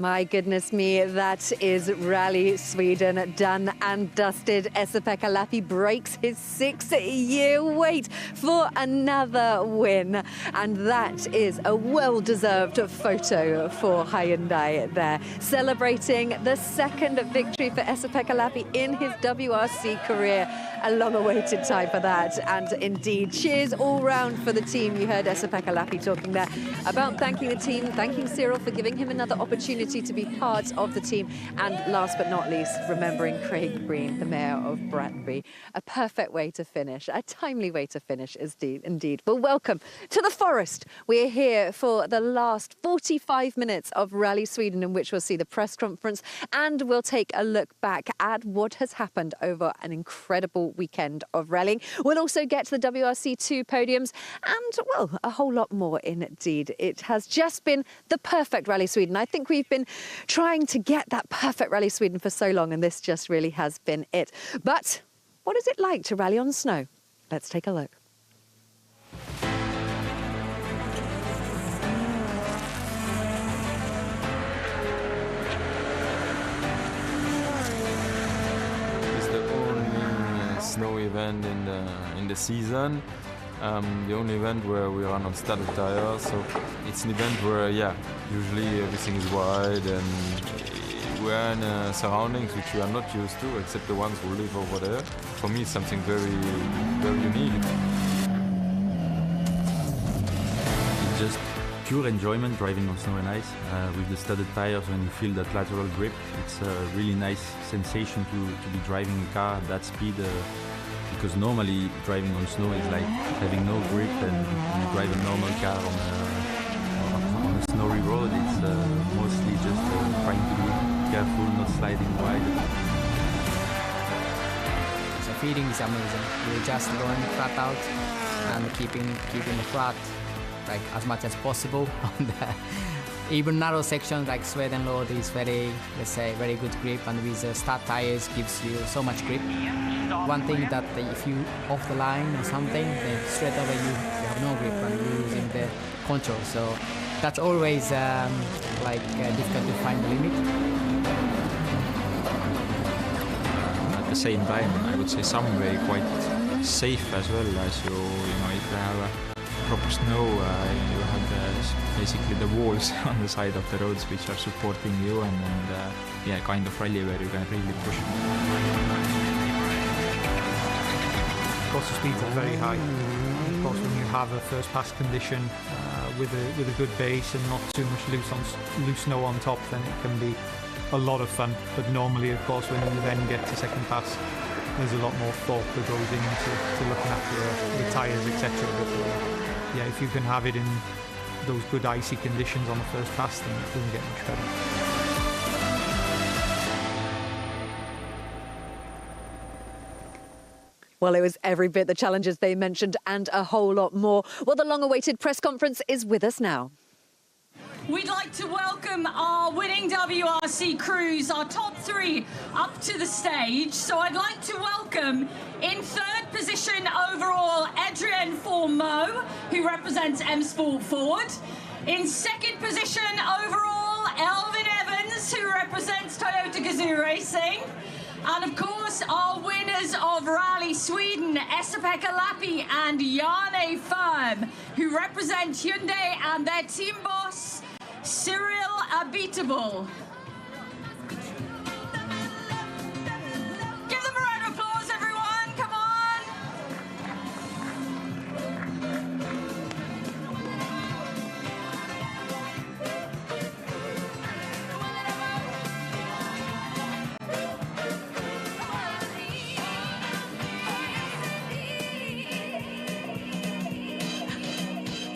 My goodness me, that is Rally Sweden done and dusted. Esa-Pekka Lappi breaks his 6-year wait for another win. And that is a well-deserved photo for Hyundai there, celebrating the second victory for Esa-Pekka Lappi in his WRC career. A long-awaited time for that. And indeed, cheers all round for the team. You heard Esa-Pekka Lappi talking there about thanking the team, thanking Cyril for giving him another opportunity to be part of the team, and last but not least, remembering Craig Breen, the mayor of Bratby. A perfect way to finish, a timely way to finish, indeed. Well, welcome to the Forest. We're here for the last 45 minutes of Rally Sweden, in which we'll see the press conference and we'll take a look back at what has happened over an incredible weekend of rallying. We'll also get to the WRC2 podiums and, well, a whole lot more indeed. It has just been the perfect Rally Sweden. I think we've been trying to get that perfect Rally Sweden for so long, and this just really has been it. But what is it like to rally on snow? Let's take a look. It's the only snow event in the season. The only event where we run on standard tires, so it's an event where, yeah, usually everything is wide and we're in surroundings which we are not used to, except the ones who live over there. For me, it's something very, very unique. It's just pure enjoyment driving on snow and ice. With the studded tires, when you feel that lateral grip, it's a really nice sensation to be driving a car at that speed. Because normally driving on snow is like having no grip, and you drive a normal car on a snowy road. It's mostly just trying to be careful, not sliding wide. The feeling is amazing. You're just going flat out and keeping the flat like as much as possible on the even narrow sections like Sweden road is very, let's say, very good grip, and with the stud tires gives you so much grip. One thing that if you off the line or something, then straight away you have no grip and you're losing the control. So that's always difficult to find the limit. At the same time, I would say some way quite safe as well, as you know, if you have proper snow, you have basically the walls on the side of the roads which are supporting you, and yeah, kind of rally where you can really push. Of course, the speeds are very high. Of course, when you have a first pass condition with a good base and not too much loose snow on top, then it can be a lot of fun. But normally, of course, when you then get to second pass, there's a lot more thought that goes into looking after the tyres, etc. But yeah, if you can have it in those good icy conditions on the first pass, then it doesn't get much better. Well, it was every bit the challenges they mentioned and a whole lot more. Well, the long-awaited press conference is with us now. We'd like to welcome our winning WRC crews, our top three, up to the stage. So I'd like to welcome, in third position overall, Adrien Fourmeau, who represents M Sport Ford. In second position overall, Elvin Evans, who represents Toyota Gazoo Racing. And of course, our winners of Rally Sweden, Esa-Pekka Lappi and Jarne Firm, who represent Hyundai and their team boss, Cyril Abiteboul. Give them a round of applause, everyone. Come on.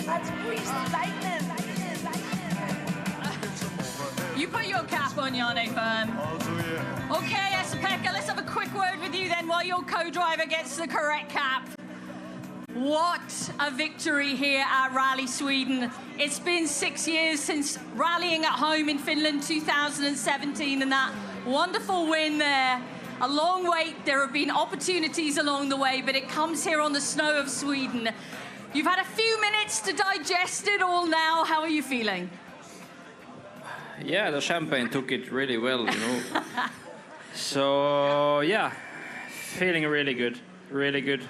Let's breathe lightning. You put your cap on, Jarne Firm. I'll do, yeah. Okay, Esa-Pekka, let's have a quick word with you then while your co-driver gets the correct cap. What a victory here at Rally Sweden. It's been 6 years since rallying at home in Finland 2017, and that wonderful win there. A long wait, there have been opportunities along the way, but it comes here on the snow of Sweden. You've had a few minutes to digest it all now. How are you feeling? Yeah, the champagne took it really well, you know. So yeah, feeling really good, really good.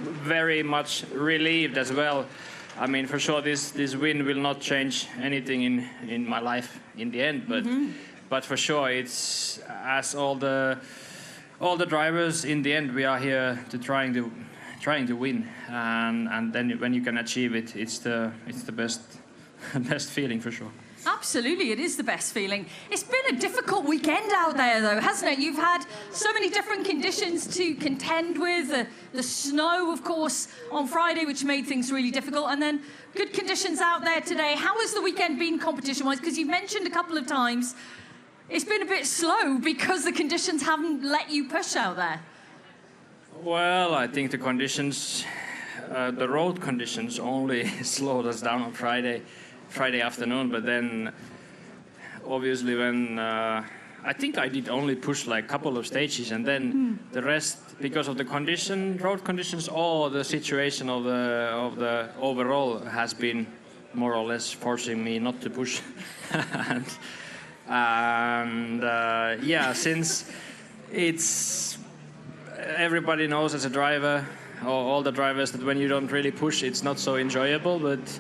Very much relieved as well. I mean, for sure, this win will not change anything in my life in the end, but for sure, it's as all the drivers in the end, we are here to trying to win, and then when you can achieve it, it's the best feeling for sure. Absolutely, it is the best feeling. It's been a difficult weekend out there, though, hasn't it? You've had so many different conditions to contend with. The snow, of course, on Friday, which made things really difficult, and then good conditions out there today. How has the weekend been competition-wise? Because you've mentioned a couple of times it's been a bit slow because the conditions haven't let you push out there. Well, I think the conditions, the road conditions only slowed us down on Friday afternoon, but then obviously when I think I did only push like a couple of stages, and then the rest, because of the road conditions, or the situation of the overall has been more or less forcing me not to push. and yeah, since it's everybody knows as a driver, or all the drivers, that when you don't really push, it's not so enjoyable, but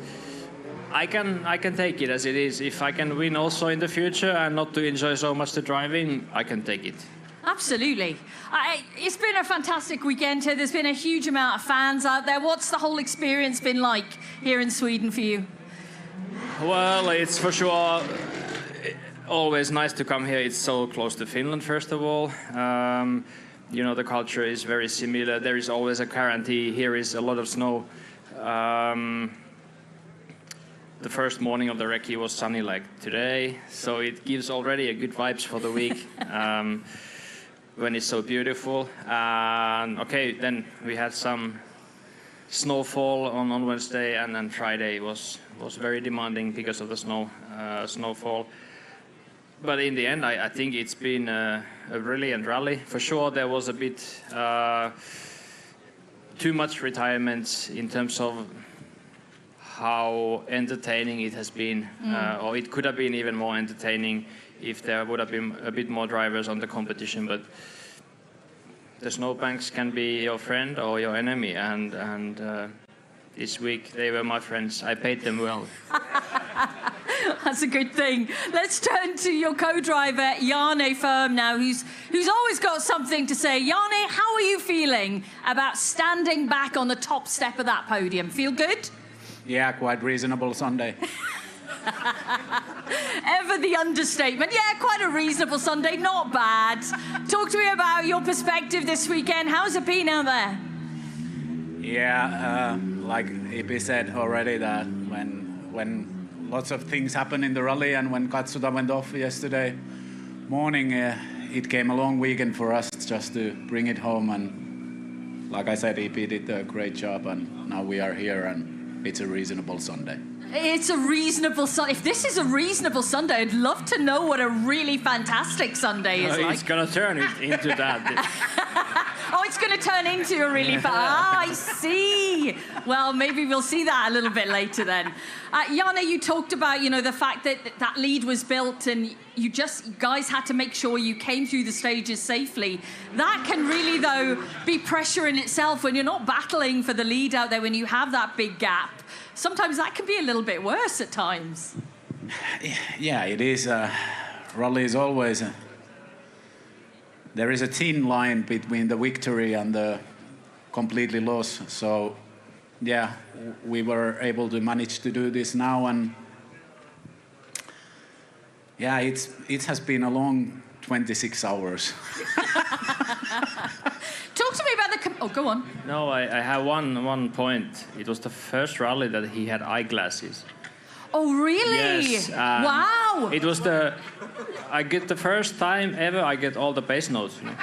I can take it as it is. If I can win also in the future and not to enjoy so much the driving, I can take it. Absolutely. It's been a fantastic weekend here. There's been a huge amount of fans out there. What's the whole experience been like here in Sweden for you? Well, it's for sure always nice to come here. It's so close to Finland, first of all. You know, the culture is very similar. There is always a guarantee. Here is a lot of snow. The first morning of the recce was sunny like today, so it gives already a good vibes for the week when it's so beautiful. Okay, then we had some snowfall on Wednesday, and then Friday was very demanding because of the snowfall. But in the end, I think it's been a brilliant rally. For sure, there was a bit too much retirements in terms of how entertaining it has been, or it could have been even more entertaining if there would have been a bit more drivers on the competition. But the snowbanks can be your friend or your enemy, and this week they were my friends. I paid them well. That's a good thing. Let's turn to your co-driver, Jarne Ferm, now, who's always got something to say. Jarne, how are you feeling about standing back on the top step of that podium? Feel good? Yeah, quite reasonable Sunday. Ever the understatement. Yeah, quite a reasonable Sunday, not bad. Talk to me about your perspective this weekend. How's it been out there? Yeah, like Ipi said already, that when lots of things happen in the rally, and when Katsuta went off yesterday morning, it came a long weekend for us just to bring it home. And like I said, Ipi did a great job, and now we are here, and it's a reasonable Sunday. It's a reasonable Sunday. If this is a reasonable Sunday, I'd love to know what a really fantastic Sunday is like. It's going to turn it into that. Oh, it's going to turn into a really I see. Well, maybe we'll see that a little bit later then. Jarne, you talked about, you know, the fact that that lead was built, and you guys had to make sure you came through the stages safely. That can really, though, be pressure in itself when you're not battling for the lead out there, when you have that big gap. Sometimes that can be a little bit worse at times. Yeah, it is. Rally is always... there is a thin line between the victory and the completely loss. So, yeah, we were able to manage to do this now, and yeah, it has been a long 26 hours. Talk to me about the... Oh, go on. No, I have one point. It was the first rally that he had eyeglasses. Oh, really? Yes. Wow. It was I get the first time ever I get all the bass notes. You know?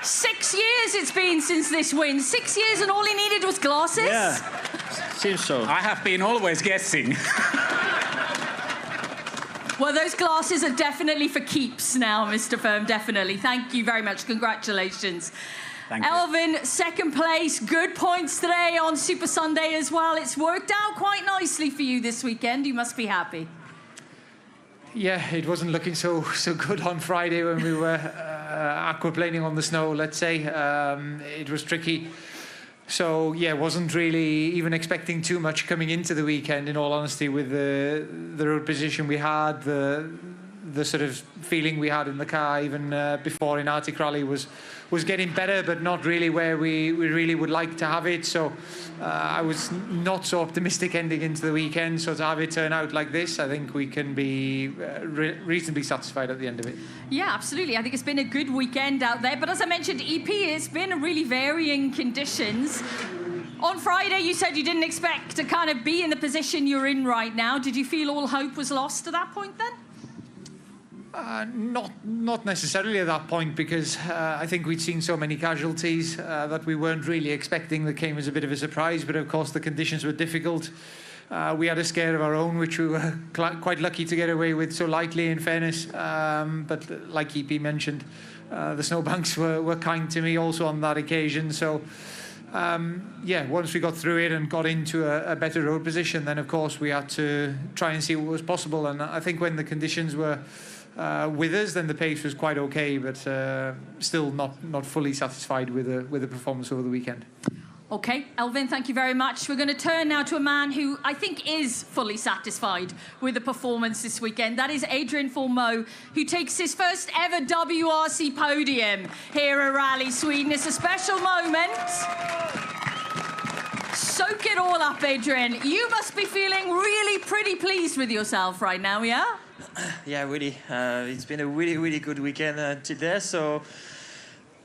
6 years it's been since this win. 6 years, and all he needed was glasses? Yeah, seems so. I have been always guessing. Well, those glasses are definitely for keeps now, Mr. Ferm, definitely. Thank you very much. Congratulations. Thank you. Elvin, second place. Good points today on Super Sunday as well. It's worked out quite nicely for you this weekend. You must be happy. Yeah, it wasn't looking so good on Friday when we were aquaplaning on the snow, let's say. It was tricky. So, yeah, wasn't really even expecting too much coming into the weekend, in all honesty, with the road position we had, the sort of feeling we had in the car even before in Arctic Rally was getting better, but not really where we really would like to have it. So I was not so optimistic ending into the weekend. So to have it turn out like this, I think we can be reasonably satisfied at the end of it. Yeah, absolutely. I think it's been a good weekend out there. But as I mentioned, EP, it's been really varying conditions. On Friday, you said you didn't expect to kind of be in the position you're in right now. Did you feel all hope was lost at that point then? Not necessarily at that point, because I think we'd seen so many casualties that we weren't really expecting, that came as a bit of a surprise. But of course the conditions were difficult. We had a scare of our own, which we were quite lucky to get away with so lightly, in fairness. But like EP mentioned, the snowbanks were kind to me also on that occasion. So yeah, once we got through it and got into a better road position, then of course we had to try and see what was possible. And I think when the conditions were with us, then the pace was quite okay, but still not fully satisfied with the performance over the weekend. Okay, Elfyn, thank you very much. We're going to turn now to a man who I think is fully satisfied with the performance this weekend. That is Adrien Fourmaux, who takes his first ever WRC podium here at Rally Sweden. It's a special moment. Soak it all up, Adrien. You must be feeling really pretty pleased with yourself right now, yeah? Yeah, really. It's been a really good weekend today. So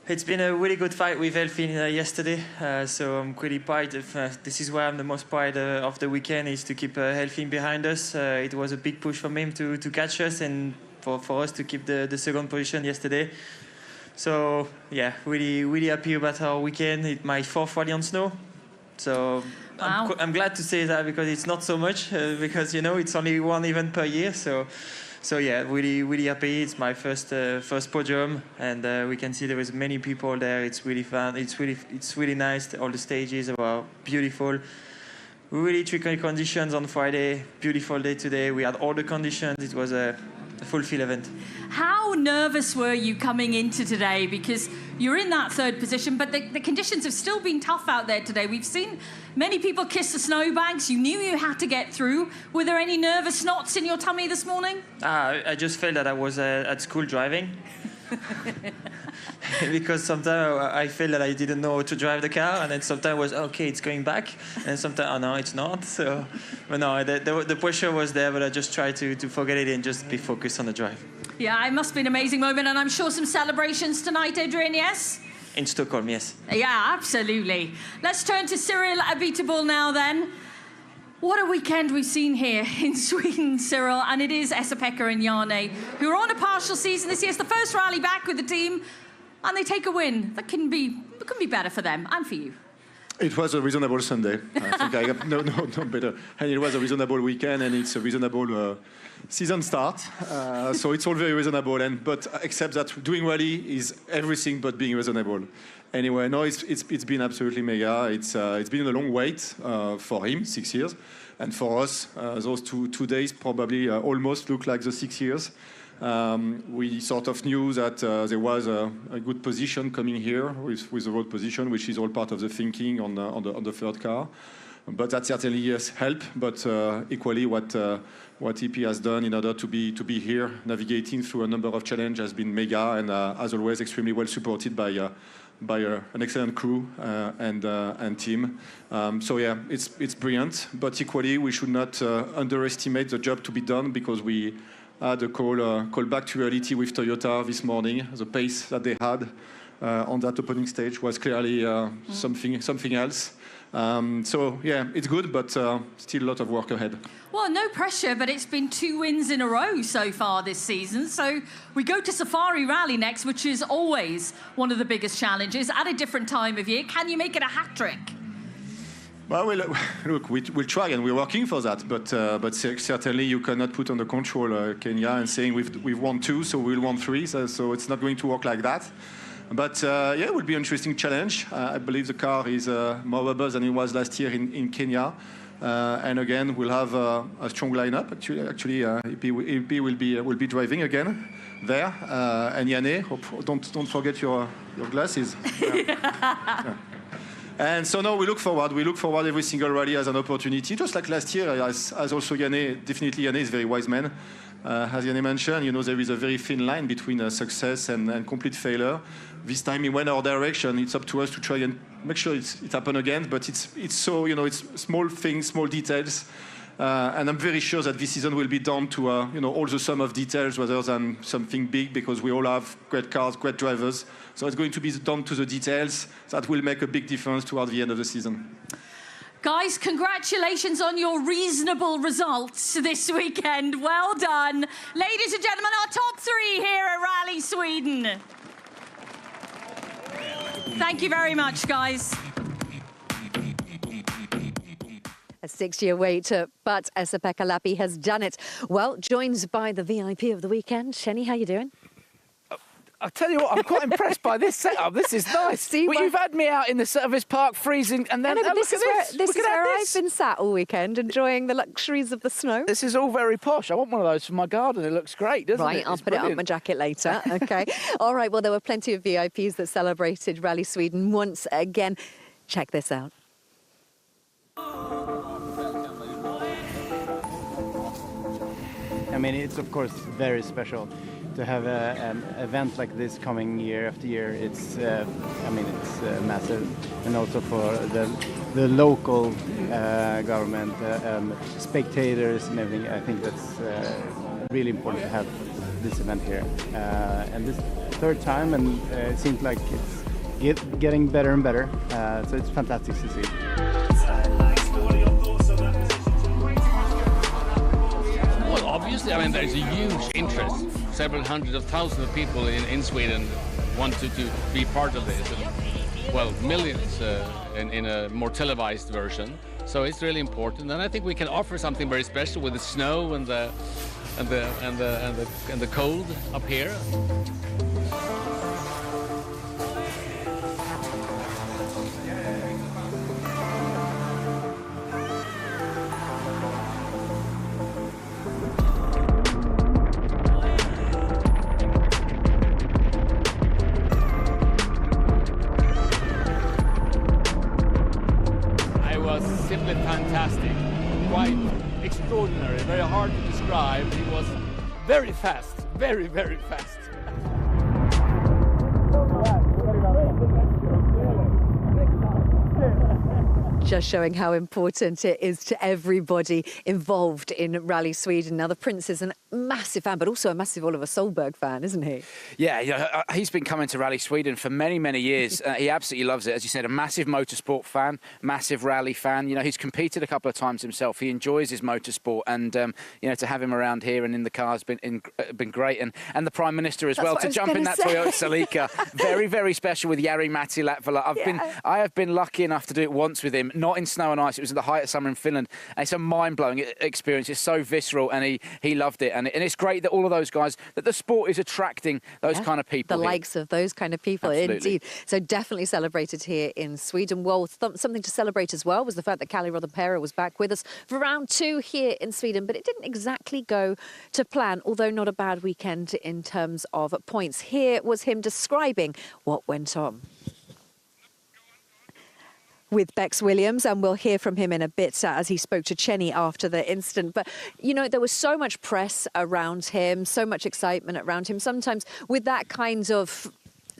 it's been a really good fight with Elfyn yesterday. So I'm pretty proud of. This is why I'm the most proud of the weekend, is to keep Elfyn behind us. It was a big push from him to catch us, and for us to keep the second position yesterday. So yeah, really happy about our weekend. It's my fourth rally on snow. So wow. I'm glad to say that, because it's not so much, because it's only one event per year. So yeah, really happy. It's my first podium, and we can see there is many people there. It's really fun. It's really nice. All the stages are beautiful. Really tricky conditions on Friday. Beautiful day today. We had all the conditions. It was a fulfilled event. How nervous were you coming into today? Because you're in that third position, but the conditions have still been tough out there today. We've seen many people kiss the snowbanks. You knew you had to get through. Were there any nervous knots in your tummy this morning? I just felt that I was at school driving. Because sometimes I felt that I didn't know how to drive the car, and then sometimes it was, okay, it's going back, and sometimes, oh no, it's not. So, but no, the pressure was there, but I just tried to forget it and just be focused on the drive. Yeah, it must be an amazing moment, and I'm sure some celebrations tonight, Adrien, yes? In Stockholm, yes. Yeah, absolutely. Let's turn to Cyril Abiteboul now then. What a weekend we've seen here in Sweden, Cyril, and it is Esa-Pekka and Jarne, who are on a partial season this year. It's the first rally back with the team, and they take a win. That can be better for them and for you. It was a reasonable Sunday. I think I got no better. And it was a reasonable weekend, and it's a reasonable season start. So it's all very reasonable. But except that doing rally is everything but being reasonable. Anyway, no, it's been absolutely mega. It's been a long wait for him, 6 years, and for us, those two days probably almost look like the 6 years. We sort of knew that there was a good position coming here with the road position, which is all part of the thinking on the third car. But that certainly has helped. But equally, what EP has done in order to be here, navigating through a number of challenges, has been mega, and as always, extremely well supported by an excellent crew and team. So yeah, it's brilliant. But equally, we should not underestimate the job to be done, because we had a call back to reality with Toyota this morning. The pace that they had on that opening stage was clearly something else. So yeah, it's good, but still a lot of work ahead. Well, no pressure, but it's been 2 wins in a row so far this season. So we go to Safari Rally next, which is always one of the biggest challenges at a different time of year. Can you make it a hat trick? Well, look, we'll try, and we're working for that. But certainly you cannot put under control Kenya and saying we've won 2, so we'll won 3. So it's not going to work like that. But yeah, it will be an interesting challenge. I believe the car is more robust than it was last year in Kenya. And again, we'll have a strong lineup. Actually, EP will be driving again there. And Yanné, don't forget your glasses. Yeah. And so now we look forward. We look forward every single rally as an opportunity, just like last year, as also Yanné. Definitely, Yanné is a very wise man. As Yanné mentioned, there is a very thin line between success and complete failure. This time he went our direction. It's up to us to try and make sure it happens again. But it's so, it's small things, small details. And I'm very sure that this season will be down to all the sum of details rather than something big, because we all have great cars, great drivers. So it's going to be down to the details that will make a big difference toward the end of the season. Guys, congratulations on your reasonable results this weekend. Well done. Ladies and gentlemen, our top 3 here at Rally Sweden. Thank you very much, guys. A 6-year wait, but Esa-Pekka Lappi has done it. Well, joined by the VIP of the weekend. Chenny, how you doing? I'll tell you what, I'm quite impressed by this setup. This is nice. See, you've had me out in the service park freezing, and then this is where I've been sat all weekend, enjoying the luxuries of the snow. This is all very posh. I want one of those for my garden. It looks great, doesn't it? Right, I'll put it on my jacket later. Okay. All right, well, there were plenty of VIPs that celebrated Rally Sweden once again. Check this out. I mean, it's of course very special to have an event like this coming year after year. It's, it's massive, and also for the local government, spectators, and everything. I think that's really important to have this event here, and this 3rd time, and it seems like it's getting better and better. So it's fantastic to see. Well, obviously, there's a huge interest. Several hundred of thousands of people in Sweden wanted to be part of this. And, well, millions in a more televised version. So it's really important, and I think we can offer something very special with the snow and the cold up here. Simply fantastic, quite extraordinary, very hard to describe. He was very fast, very, very fast. Just showing how important it is to everybody involved in Rally Sweden. Now, the Prince is a massive fan, but also a massive Oliver Solberg fan, isn't he? Yeah, he's been coming to Rally Sweden for many, many years. He absolutely loves it. As you said, a massive motorsport fan, massive rally fan. He's competed a couple of times himself. He enjoys his motorsport, and to have him around here and in the car has been great. And the Prime Minister as well, to jump in that Toyota Celica. Very, very special with Jari-Matti Latvala. I have been lucky enough to do it once with him. Not in snow and ice. It was at the height of summer in Finland. And it's a mind-blowing experience. It's so visceral, and he loved it. And it's great that all of those guys, that the sport is attracting those kind of people. The likes of those kind of people, indeed. So definitely celebrated here in Sweden. Well, something to celebrate as well was the fact that Kalle Rovanperä was back with us for round 2 here in Sweden. But it didn't exactly go to plan, although not a bad weekend in terms of points. Here was him describing what went on with Bex Williams, and we'll hear from him in a bit as he spoke to Chenny after the incident. But, there was so much press around him, so much excitement around him. Sometimes with that kind of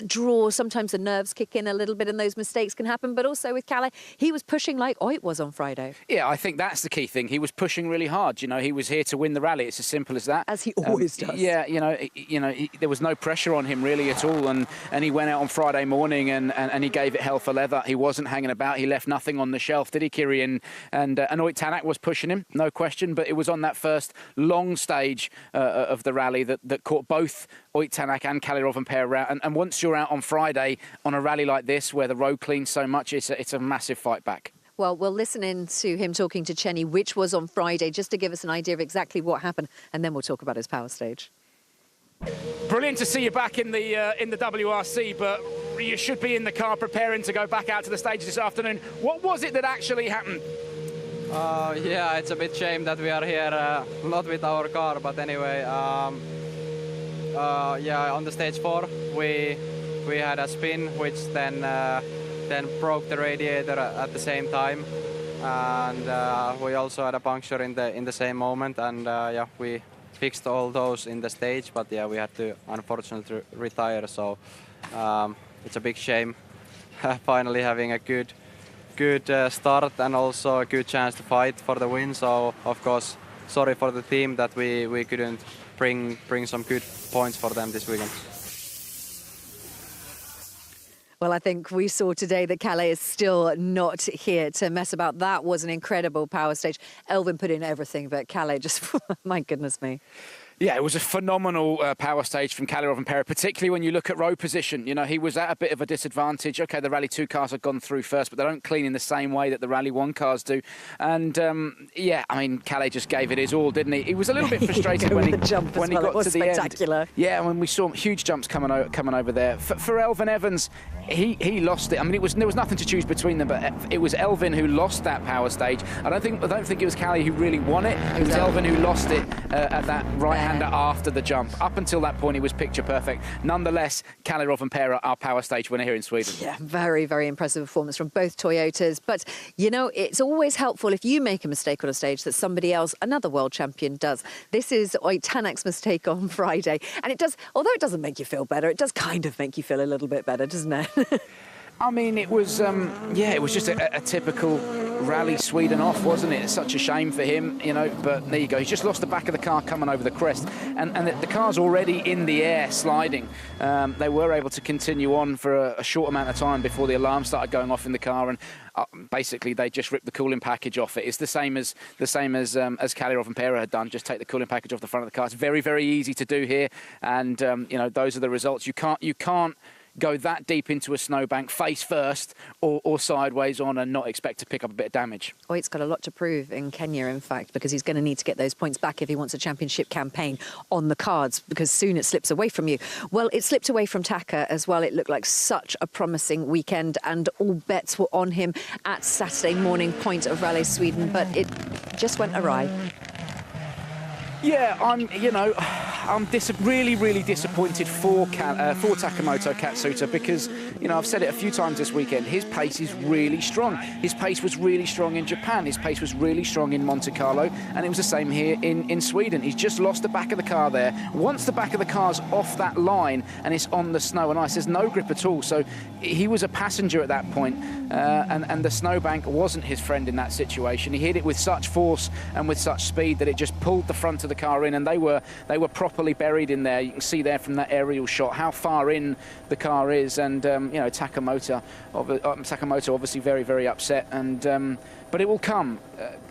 draw, sometimes the nerves kick in a little bit and those mistakes can happen. But also with Kalle, he was pushing like Oit was on Friday. Yeah, I think that's the key thing. He was pushing really hard. He was here to win the rally. It's as simple as that. As he always does. Yeah, there was no pressure on him really at all. And he went out on Friday morning and he gave it hell for leather. He wasn't hanging about. He left nothing on the shelf, did he, Kiri? And Oit Tanak was pushing him, no question. But it was on that first long stage of the rally that caught both Oit Tanak and Kalle Rovanperä out. And once you're out on Friday on a rally like this where the road cleans so much, it's a massive fight back. Well, we'll listen in to him talking to Chenny, which was on Friday, just to give us an idea of exactly what happened, and then we'll talk about his power stage. Brilliant to see you back in the WRC, but you should be in the car preparing to go back out to the stages this afternoon. What was it that actually happened? Yeah, it's a bit shame that we are here not with our car, but anyway, yeah, on the stage 4 we had a spin which then broke the radiator at the same time, and we also had a puncture in the same moment, and yeah, we fixed all those in the stage, but yeah, we had to unfortunately retire, so it's a big shame. Finally having a good start and also a good chance to fight for the win, so of course sorry for the team that we couldn't bring some good points for them this weekend. Well, I think we saw today that Kalle is still not here to mess about. That was an incredible power stage. Elvin put in everything, but Kalle just, my goodness me. Yeah, it was a phenomenal power stage from Kalle Rovanperä, particularly when you look at road position. You know, he was at a bit of a disadvantage. OK, the Rally 2 cars have gone through first, but they don't clean in the same way that the Rally 1 cars do. And, yeah, I mean, Kalle just gave it his all, didn't he? He was a little bit frustrated when he got to the end. Yeah, when we saw huge jumps coming over there. For Elfyn Evans, he lost it. I mean, there was nothing to choose between them, but it was Elfyn who lost that power stage. I don't think it was Kalle who really won it. It was Elfyn who lost it at that right-hander after the jump. Up until that point, he was picture perfect. Nonetheless, Kalle Rovanperä, our power stage winner here in Sweden. Yeah, very, very impressive performance from both Toyotas. But, you know, it's always helpful if you make a mistake on a stage that somebody else, another world champion, does. This is Ott Tänak's mistake on Friday. And it does, although it doesn't make you feel better, it does kind of make you feel a little bit better, doesn't it? I mean, it was, yeah, it was just a typical Rally Sweden off, wasn't it? It's such a shame for him, you know, but there you go. He's just lost the back of the car coming over the crest. And the car's already in the air, sliding. They were able to continue on for a short amount of time before the alarm started going off in the car, and basically they just ripped the cooling package off it. It's the same as Kalle Rovanperä had done. Just take the cooling package off the front of the car. It's very, very easy to do here, and you know, those are the results. You can't go that deep into a snowbank face first or sideways on and not expect to pick up a bit of damage. Ott's got a lot to prove in Kenya, in fact, because he's going to need to get those points back if he wants a championship campaign on the cards, because soon it slips away from you. Well, it slipped away from Taka as well. It looked like such a promising weekend, and all bets were on him at Saturday morning point of Rally Sweden, but it just went awry. Yeah, I'm really, really disappointed for Takamoto Katsuta, because, you know, I've said it a few times this weekend, his pace is really strong. His pace was really strong in Japan, his pace was really strong in Monte Carlo, and it was the same here in Sweden. He's just lost the back of the car there. Once the back of the car's off that line and it's on the snow and ice, there's no grip at all, so he was a passenger at that point, and the snowbank wasn't his friend in that situation. He hit it with such force and with such speed that it just pulled the front of the car in, and they were properly buried in there. You can see there from that aerial shot how far in the car is, and you know, Takamoto obviously very, very upset, and but it will come,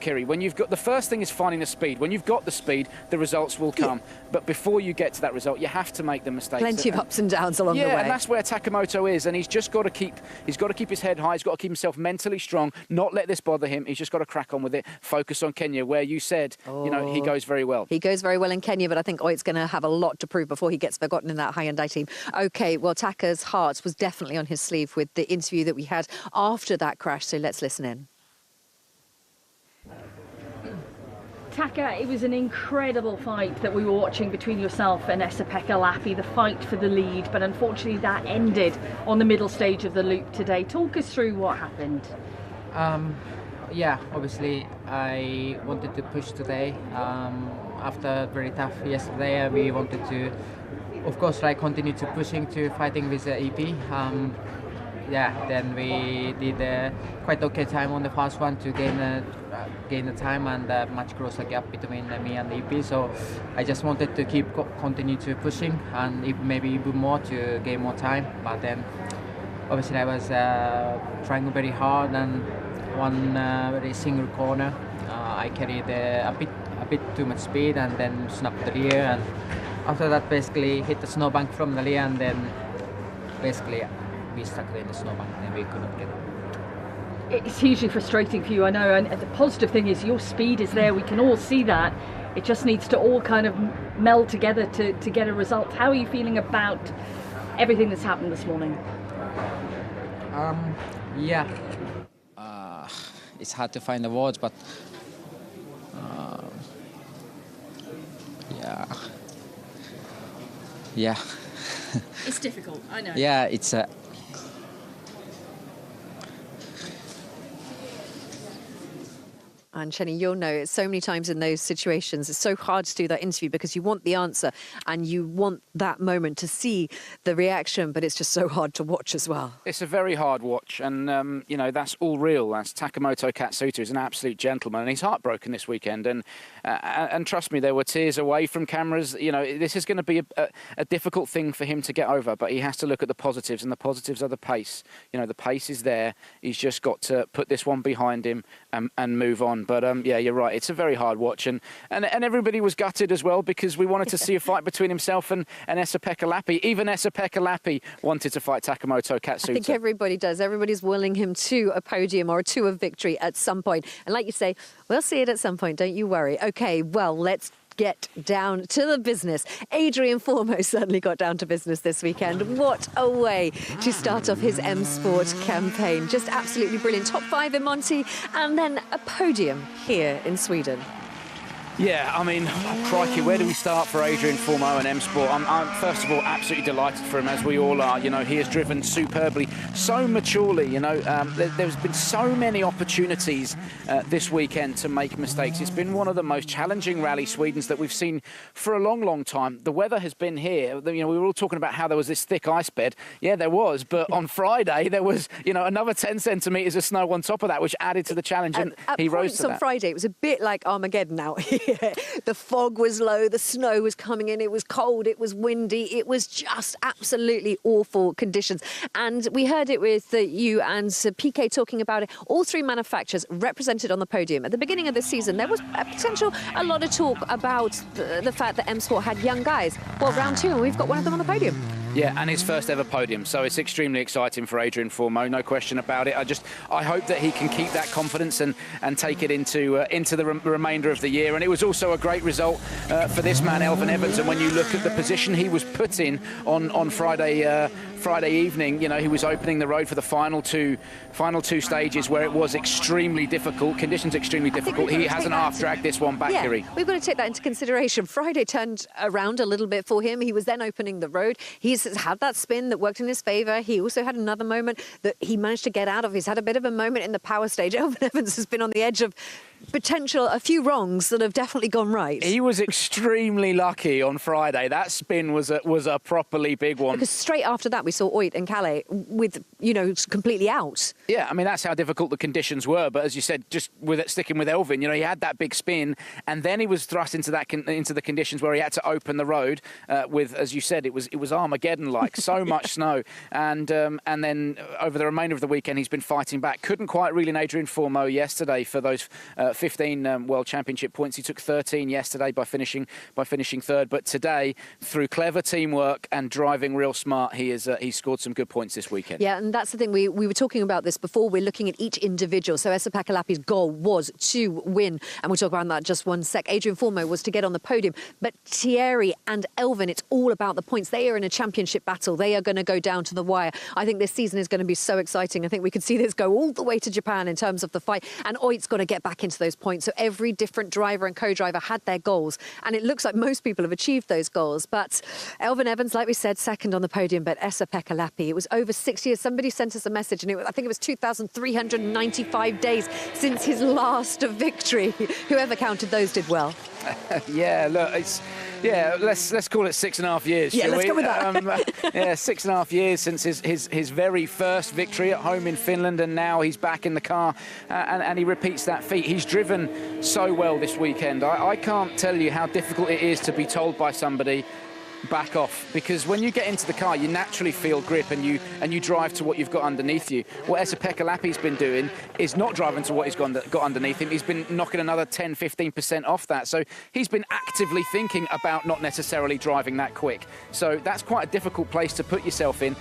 Kiri. When you've got, the first thing is finding the speed. When you've got the speed, the results will come. Yeah. But before you get to that result, you have to make the mistakes. Plenty of ups and downs along the way. Yeah, and that's where Takamoto is, and he's just got to keep his head high. He's got to keep himself mentally strong, not let this bother him. He's just got to crack on with it. Focus on Kenya, where you said, you know, he goes very well. He goes very well in Kenya, but I think Ott's going to have a lot to prove before he gets forgotten in that Hyundai team. OK, well, Taka's heart was definitely on his sleeve with the interview that we had after that crash, so let's listen in. Taka, it was an incredible fight that we were watching between yourself and Esa-Pekka Lappi, the fight for the lead, but unfortunately that ended on the middle stage of the loop today. Talk us through what happened. Yeah, obviously I wanted to push today. After very tough yesterday, we wanted to, of course, continue to pushing to fighting with the EP. Yeah, then we did a quite okay time on the first one to gain the time and a much closer gap between me and the EP. So I just wanted to continue to pushing and maybe even more to gain more time. But then obviously I was trying very hard, and one very single corner I carried a bit too much speed and then snapped the rear, and after that basically hit the snowbank from the rear, and then basically we stuck in the snowbank and we couldn't get it. It's hugely frustrating for you, I know, and the positive thing is your speed is there, we can all see that. It just needs to all kind of meld together to get a result. How are you feeling about everything that's happened this morning? Yeah, it's hard to find the words, but Yeah. It's difficult, I know. Yeah, it's And Chenny, you'll know it so many times in those situations. It's so hard to do that interview because you want the answer and you want that moment to see the reaction, but it's just so hard to watch as well. It's a very hard watch, and you know, that's all real. That's Takamoto Katsuta is an absolute gentleman, and he's heartbroken this weekend. And trust me, there were tears away from cameras. You know, this is going to be a difficult thing for him to get over, but he has to look at the positives, and the positives are the pace. You know, the pace is there. He's just got to put this one behind him and move on. But yeah, you're right. It's a very hard watch, and everybody was gutted as well because we wanted to see a fight between himself and Esa-Pekka Lappi. Even Esa-Pekka Lappi wanted to fight Takamoto Katsuta. I think everybody does. Everybody's willing him to a podium or to a victory at some point. And like you say, we'll see it at some point. Don't you worry. Okay, well, let's get down to the business. Adrian Formoe certainly got down to business this weekend. What a way to start off his M Sport campaign. Just absolutely brilliant. Top 5 in Monty and then a podium here in Sweden. Yeah, I mean, crikey, where do we start for Adrian Formoe and M Sport? I'm first of all absolutely delighted for him, as we all are. You know, he has driven superbly, so maturely. You know, there's been so many opportunities this weekend to make mistakes. It's been one of the most challenging Rally Swedens that we've seen for a long, long time. The weather has been here. You know, we were all talking about how there was this thick ice bed. Yeah, there was, but on Friday there was, you know, another 10 centimetres of snow on top of that, which added to the challenge, and he rose to that. On Friday, it was a bit like Armageddon out here. The fog was low, the snow was coming in, it was cold, it was windy, it was just absolutely awful conditions. And we heard it with you and PK talking about it. All 3 manufacturers represented on the podium. At the beginning of the season, there was a lot of talk about the fact that M Sport had young guys. Well, round 2, and we've got one of them on the podium. Yeah, and his first ever podium, so it's extremely exciting for Adrian Formoe, no question about it. I hope that he can keep that confidence and take it into the remainder of the year. And it was also a great result for this man, Elfyn Evans. And when you look at the position he was put in on Friday evening, you know, he was opening the road for the final two stages where it was extremely difficult, conditions extremely difficult. He hasn't half-dragged this one back, Kiri. We've got to take that into consideration. Friday turned around a little bit for him. He was then opening the road. He's had that spin that worked in his favour. He also had another moment that he managed to get out of. He's had a bit of a moment in the power stage. Elfyn Evans has been on the edge of a few wrongs that have definitely gone right. He was extremely lucky on Friday. That spin was a properly big one. Because straight after that, we saw Oit and Kalle with, you know, completely out. Yeah, I mean, that's how difficult the conditions were. But as you said, just sticking with Elfyn, you know, he had that big spin, and then he was thrust into the conditions where he had to open the road with, as you said, it was Armageddon-like, so much snow. And then over the remainder of the weekend, he's been fighting back. Couldn't quite reel in Adrian Formoe yesterday for those 15 World Championship points. He took 13 yesterday by finishing third. But today, through clever teamwork and driving real smart, he's scored some good points this weekend. Yeah, and that's the thing. We were talking about this before. We're looking at each individual. So Esa-Pekka Lappi's goal was to win, and we'll talk about that just one sec. Adrian Formoe was to get on the podium, but Thierry and Elfyn, it's all about the points. They are in a championship battle. They are going to go down to the wire. I think this season is going to be so exciting. I think we could see this go all the way to Japan in terms of the fight, and Oit's got to get back into those points. So every different driver and co-driver had their goals, and it looks like most people have achieved those goals. But Elfyn Evans, like we said, second on the podium, but Esa-Pekka Lappi, it was over 6 years. Somebody sent us a message, and I think it was 2,395 days since his last victory. Whoever counted those did well. Yeah, look, let's call it 6.5 years. Yeah, shall let's we? go with that. 6.5 years since his very first victory at home in Finland, and now he's back in the car and he repeats that feat. He's driven so well this weekend. I can't tell you how difficult it is to be told by somebody, back off, because when you get into the car you naturally feel grip and you drive to what you've got underneath you. What Esa-Pekka Lappi's been doing is not driving to what he's got underneath him. He's been knocking another 10-15% off that, so he's been actively thinking about not necessarily driving that quick. So that's quite a difficult place to put yourself in.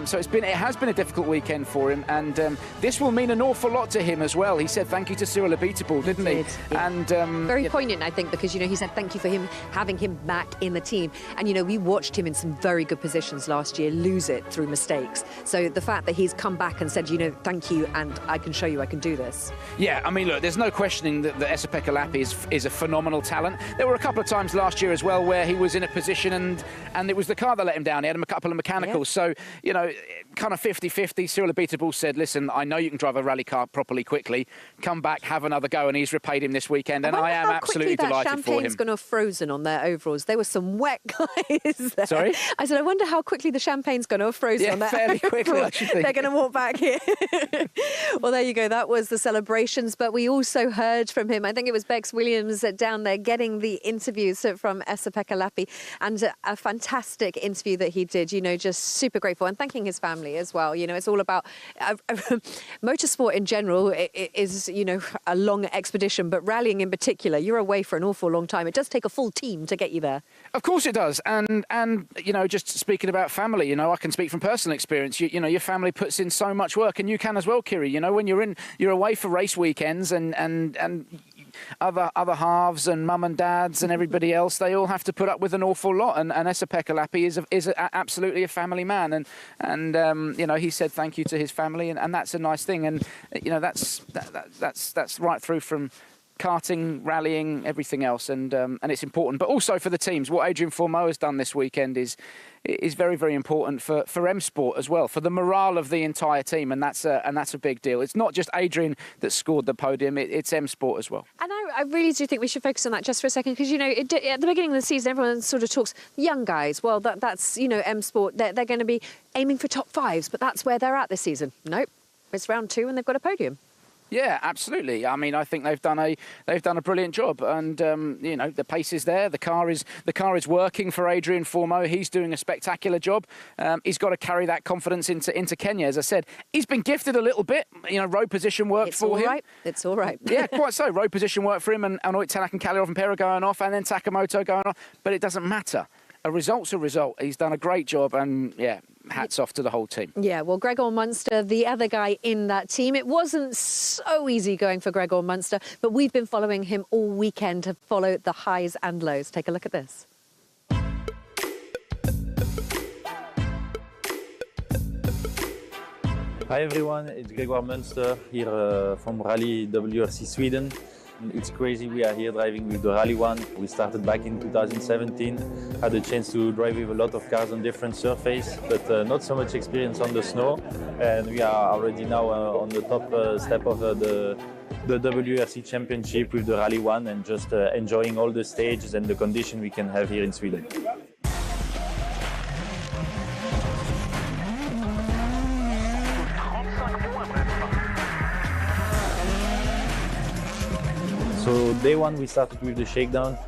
So it has been a difficult weekend for him, and this will mean an awful lot to him as well. He said thank you to Cyril Abiteboul, didn't he? Yeah. And very poignant, I think, because, you know, he said thank you for having him back in the team. And, you know, we watched him in some very good positions last year lose it through mistakes. So the fact that he's come back and said, thank you, and I can show you I can do this. Yeah, I mean, look, there's no questioning that Esa-Pekka Lappi is a phenomenal talent. There were a couple of times last year as well where he was in a position and it was the car that let him down. He had a couple of mechanicals. Yeah. So, kind of 50-50. Cyril Abiteboul said, listen, I know you can drive a rally car properly quickly. Come back, have another go. And he's repaid him this weekend. And I am absolutely delighted for him. Champagne's going to have frozen on their overalls. There were some wet guys there. Sorry? I said, I wonder how quickly the champagne's going to have frozen on their fairly quickly, I should think. They're going to walk back here. Well, there you go. That was the celebrations. But we also heard from him. I think it was Bex Williams down there getting the interviews from Esa-Pekka Lappi. And a fantastic interview that he did, just super grateful. And thanking his family as well. It's all about motorsport in general is, a long expedition. But rallying in particular, you're away for an awful long time. It does take a full team to get you there. Of course it does. And just speaking about family, I can speak from personal experience. Your family puts in so much work, and you can as well, Kiri. When you're away for race weekends and other halves and mum and dads and everybody else, they all have to put up with an awful lot. And Esa-Pekka Lappi is absolutely a family man. And he said thank you to his family, and that's a nice thing. And that's right through from karting, rallying, everything else, and it's important. But also for the teams, what Adrian Fourmeau has done this weekend is very, very important for M Sport as well, for the morale of the entire team, and that's a big deal. It's not just Adrian that scored the podium; it's M Sport as well. And I really do think we should focus on that just for a second, because at the beginning of the season, everyone sort of talks young guys. Well, that's M Sport. They're going to be aiming for top fives, but that's where they're at this season. Nope, it's round 2 and they've got a podium. Yeah, absolutely. I mean, I think they've done a brilliant job, and the pace is there. The car is working for Adrian Fourmeau. He's doing a spectacular job. He's got to carry that confidence into Kenya. As I said, he's been gifted a little bit. Road position worked for him. It's all right. Yeah, quite so. Road position worked for him, and Oit Tanak and Kalirov and Pera going off, and then Takamoto going off. But it doesn't matter. A result's a result. He's done a great job, and hats off to the whole team. Yeah, well, Gregor Munster, the other guy in that team, it wasn't so easy going for Gregor Munster, but we've been following him all weekend to follow the highs and lows. Take a look at this. Hi everyone, it's Gregor Munster here from Rally WRC Sweden. It's crazy, we are here driving with the Rally 1. We started back in 2017, had a chance to drive with a lot of cars on different surface, but not so much experience on the snow. And we are already now on the top step of the WRC Championship with the Rally 1 and just enjoying all the stages and the condition we can have here in Sweden. So day 1 we started with the shakedown.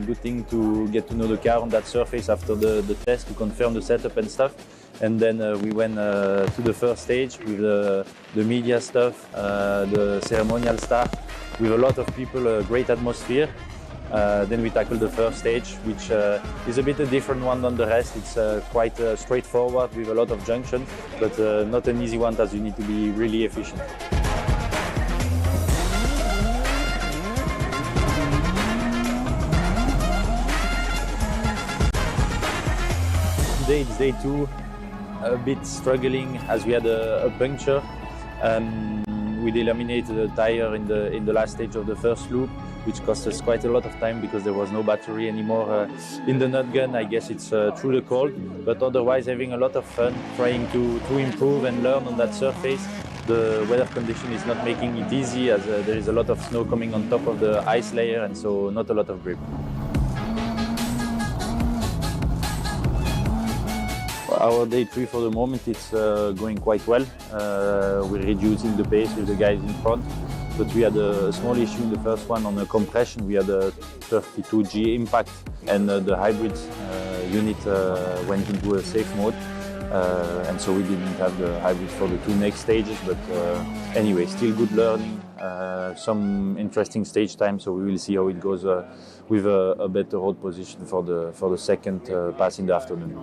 Good thing to get to know the car on that surface after the test to confirm the setup and stuff. And then we went to the first stage with the media stuff, the ceremonial start, with a lot of people, a great atmosphere. Then we tackled the first stage, which is a bit a different one than the rest. It's quite straightforward with a lot of junctions, but not an easy one as you need to be really efficient. Today it's day 2, a bit struggling as we had a puncture. We eliminated a tire in the last stage of the first loop, which cost us quite a lot of time because there was no battery anymore in the nut gun. I guess it's through the cold, but otherwise having a lot of fun, trying to improve and learn on that surface. The weather condition is not making it easy as there is a lot of snow coming on top of the ice layer, and so not a lot of grip. Our day 3 for the moment, it's going quite well. We're reducing the pace with the guys in front, but we had a small issue in the first one on the compression. We had a 32G impact, and the hybrid unit went into a safe mode, and so we didn't have the hybrid for the 2 next stages. But anyway, still good learning, some interesting stage time, so we will see how it goes with a better road position for the second pass in the afternoon.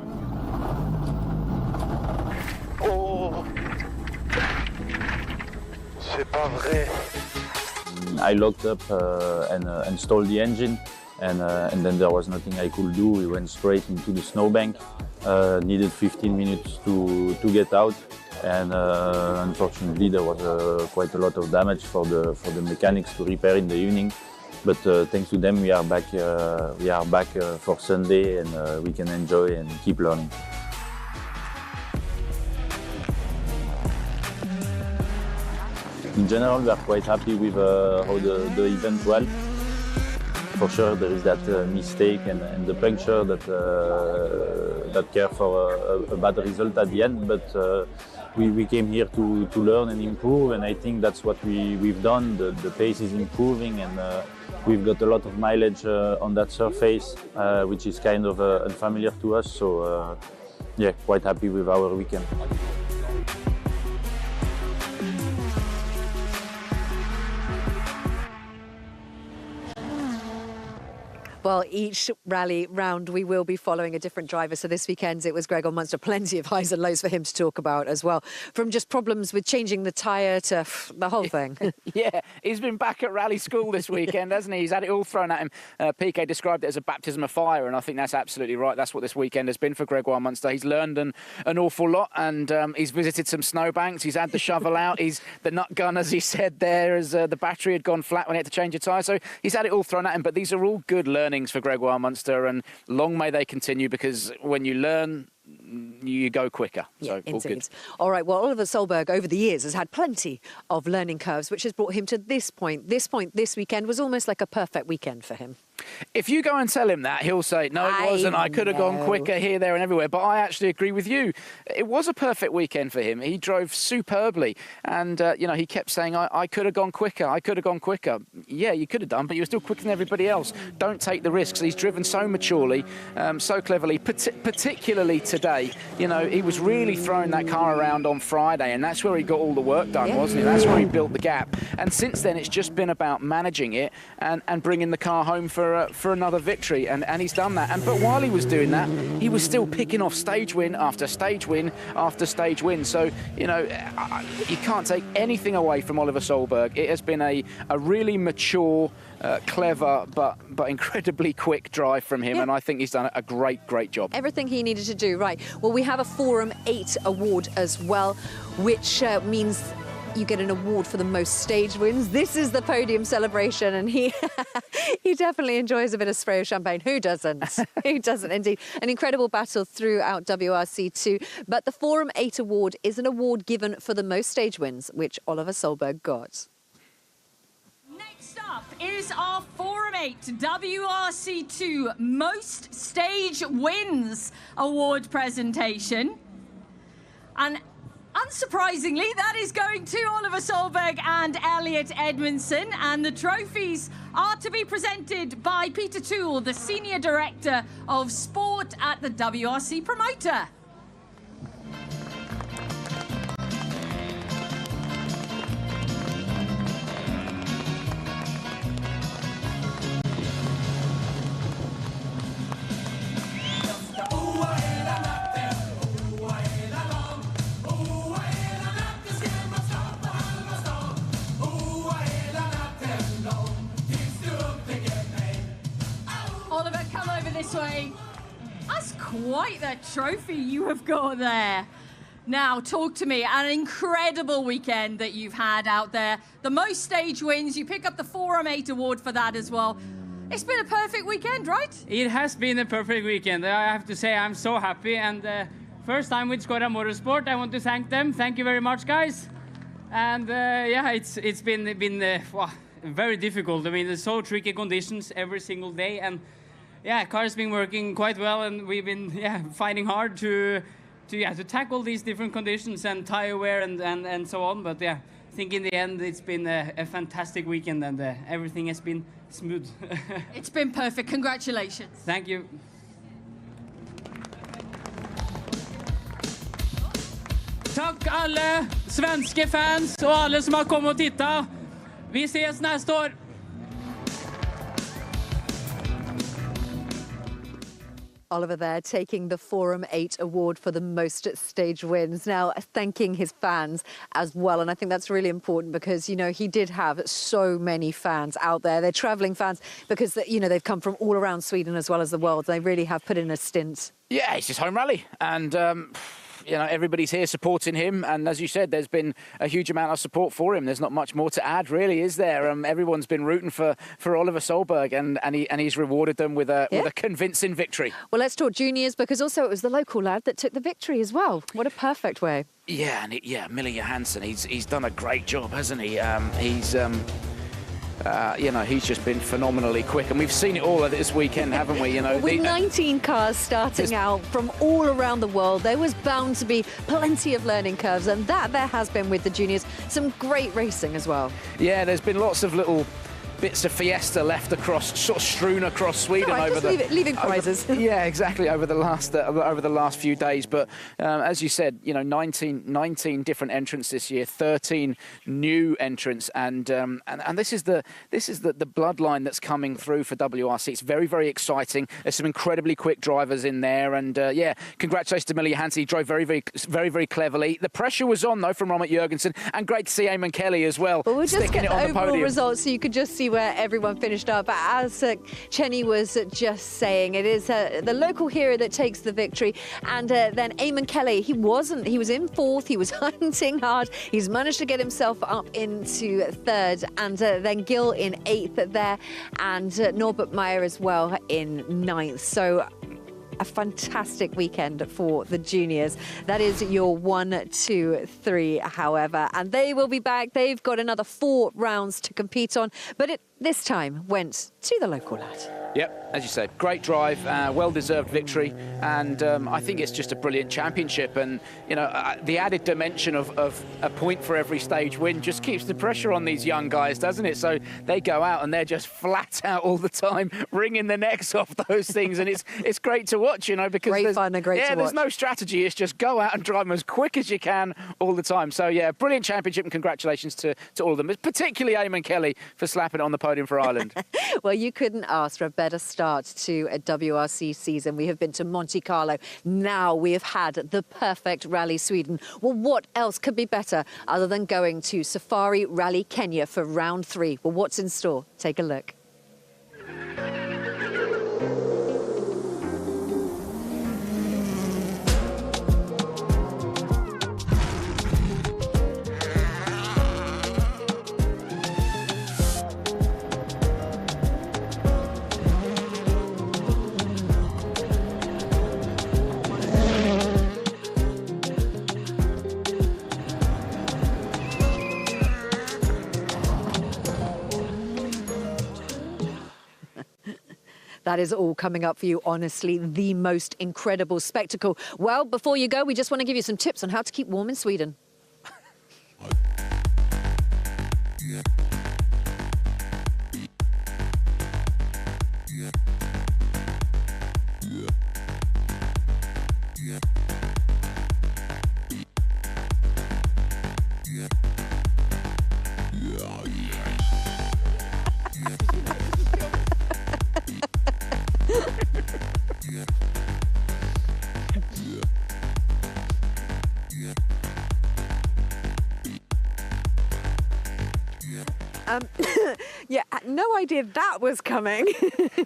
C'est pas vrai. I locked up and stalled the engine, and then there was nothing I could do. We went straight into the snowbank. Needed 15 minutes to get out, and unfortunately there was quite a lot of damage for the mechanics to repair in the evening. But thanks to them, we are back for Sunday, and we can enjoy and keep learning. In general, we are quite happy with how the event went. For sure, there is that mistake and the puncture that care for a bad result at the end. But we came here to learn and improve, and I think that's what we've done. The pace is improving, and we've got a lot of mileage on that surface, which is kind of unfamiliar to us. So yeah, quite happy with our weekend. Well, each rally round we will be following a different driver. So this weekend it was Gregor Munster. Plenty of highs and lows for him to talk about as well. From just problems with changing the tyre to the whole thing. Yeah, he's been back at rally school this weekend, hasn't he? He's had it all thrown at him. Piquet described it as a baptism of fire, and I think that's absolutely right. That's what this weekend has been for Gregor Munster. He's learned an awful lot, and he's visited some snowbanks. He's had the shovel out. He's the nut gun, as he said there, as the battery had gone flat when he had to change a tyre. So he's had it all thrown at him, but these are all good learnings for Gregor Munster, and long may they continue, because when you learn, you go quicker. Yeah, So all good. All right, well, Oliver Solberg over the years has had plenty of learning curves, which has brought him to this point. This point this weekend was almost like a perfect weekend for him. If you go and tell him that, he'll say, no, it wasn't. I could have gone quicker here, there and everywhere. But I actually agree with you. It was a perfect weekend for him. He drove superbly. And, you know, he kept saying, I could have gone quicker. I could have gone quicker. Yeah, you could have done, but you were still quicker than everybody else. Don't take the risks. He's driven so maturely, so cleverly, particularly today. You know, he was really throwing that car around on Friday, and that's where he got all the work done, wasn't he? That's where he built the gap. And since then, it's just been about managing it and bringing the car home for another victory, and he's done that. But while he was doing that, he was still picking off stage win after stage win after stage win. So, you know, you can't take anything away from Oliver Solberg. It has been a really mature, clever, but incredibly quick drive from him, and I think he's done a great job. Everything he needed to do, right. Well, we have a Forum 8 award as well, which means you get an award for the most stage wins. This is the podium celebration, and he definitely enjoys a bit of spray of champagne. Who doesn't? Who doesn't, indeed? An incredible battle throughout WRC2. But the Forum 8 award is an award given for the most stage wins, which Oliver Solberg got. Next up is our Forum 8 WRC2 Most Stage Wins award presentation. And unsurprisingly, that is going to Oliver Solberg and Elliot Edmondson, and the trophies are to be presented by Peter Toole, the Senior Director of Sport at the WRC promoter. This way. That's quite the trophy you have got there. Now, talk to me. An incredible weekend that you've had out there. The most stage wins. You pick up the Forum 8 award for that as well. It's been a perfect weekend, right? It has been a perfect weekend. I have to say I'm so happy. And first time with Skoda Motorsport. I want to thank them. Thank you very much, guys. And yeah, it's been wow, very difficult. I mean, there's so tricky conditions every single day. And yeah, car's been working quite well, and we've been fighting hard to tackle these different conditions and tire wear and so on. But yeah, I think in the end it's been a fantastic weekend, and everything has been smooth. It's been perfect. Congratulations. Thank you. Tack alla svenska fans och alla som har kommit och tittat. Vi ses nästa år. Oliver there taking the Forum 8 award for the most stage wins. Now, thanking his fans as well. And I think that's really important because, you know, he did have so many fans out there. They're travelling fans because, you know, they've come from all around Sweden as well as the world. They really have put in a stint. Yeah, it's his home rally. And, you know, everybody's here supporting him. And as you said, there's been a huge amount of support for him. There's not much more to add, really, is there? Everyone's been rooting for Oliver Solberg, and he's rewarded them with a convincing victory. Well, let's talk juniors, because also it was the local lad that took the victory as well. What a perfect way. Yeah, and Mille Johansson, he's done a great job, hasn't he? You know, he's just been phenomenally quick, and we've seen it all this weekend, haven't we? You know, with 19 cars starting out from all around the world, there was bound to be plenty of learning curves, and that there has been with the juniors. Some great racing as well. Yeah, there's been lots of little bits of fiesta left across, sort of strewn across Sweden leaving prizes. Yeah, exactly, over the last few days. But as you said, you know, 19 different entrants this year, 13 new entrants, and this is the bloodline that's coming through for WRC. It's very, very exciting. There's some incredibly quick drivers in there, and yeah, congratulations to Mille Johansson. He drove very, very, very, very cleverly. The pressure was on though from Robert Jürgensen, and great to see Eamon Kelly as well. But we'll just get the overall results so you could just see where everyone finished up. As Chenny was just saying, it is the local hero that takes the victory. And then Eamon Kelly, he was in fourth, he was hunting hard, he's managed to get himself up into third, and then Gil in eighth there, and Norbert Meyer as well in ninth. So a fantastic weekend for the juniors. That is your 1, 2, 3, however, and they will be back. They've got another 4 rounds to compete on, but it this time went to the local lad. Yep, as you said, great drive, well-deserved victory, and I think it's just a brilliant championship. And you know, the added dimension of a point for every stage win just keeps the pressure on these young guys, doesn't it? So they go out and they're just flat out all the time, wringing the necks off those things, and it's great to watch, you know, because great fun and great to watch. There's no strategy. It's just go out and drive them as quick as you can all the time. So yeah, brilliant championship, and congratulations to all of them, particularly Eamon Kelly for slapping it on the podium for Ireland. Well, you couldn't ask for a better start to a WRC season. We have been to Monte Carlo. Now we have had the perfect Rally Sweden. Well, what else could be better other than going to Safari Rally Kenya for round 3? Well, what's in store? Take a look. That is all coming up for you, honestly, the most incredible spectacle. Well, before you go, we just want to give you some tips on how to keep warm in Sweden. Yeah, no idea that was coming.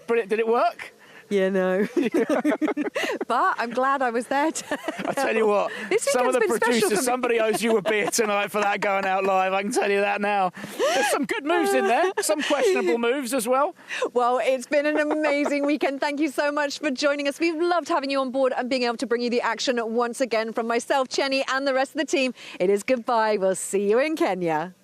Brilliant. Did it work? Yeah, no. But I'm glad I was there. I tell you what, some of the producers, somebody owes you a beer tonight for that going out live. I can tell you that now. There's some good moves in there, some questionable moves as well. Well, it's been an amazing weekend. Thank you so much for joining us. We've loved having you on board and being able to bring you the action once again. From myself, Chenny, and the rest of the team, it is goodbye. We'll see you in Kenya.